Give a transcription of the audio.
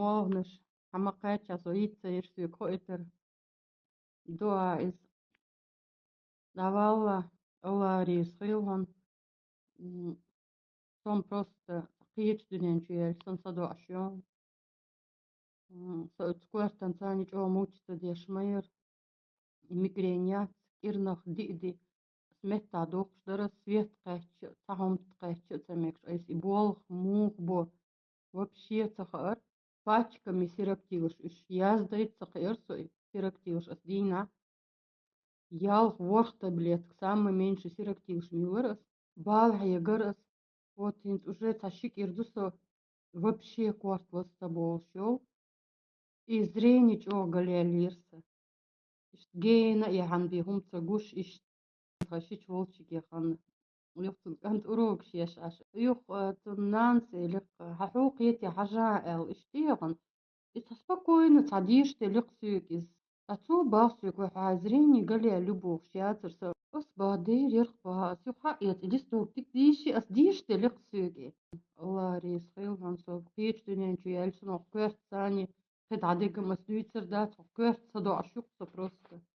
morgens hamaqaatsa suitsa irsuuqruitar idua is davalla ollaariisqilhun som просто qiitsunen son saduasjon so utskuartan saani muutsta diashmayr migreeniat irnaq di'di smetta duqsdara свет qaatsu tahomт qaatsu tameks ais ibuolq muuqbo вообще цахаар пачками сироптивус яздайт цахаерсу сироптивус асдина ялх ворх таблеток самый меньший сироптивус миурас балхаягарас вот уже тащик ирдусо вообще кварт востоболшо и зрение чо галялирса гена яхан бихум цагуш иш хашич волчик яхан يخطب أنت أروق شيش عش يخ تنانسي لق حقوقيتي حجائل اشتيغن يتسبقوين تعديش تلق سيكيز أتو باخسيك وحازريني قالي لبوخ شياتر سو بس بعدير يرقبها أسيو حقيت إديستو بتكديشي أسديش تلق سيكي الله ريس خيل هنسو بقيت دنيا نجو يالسنو قويرت ثاني خد عديق مسدويتر دات قويرت صدو عشوق سبروسك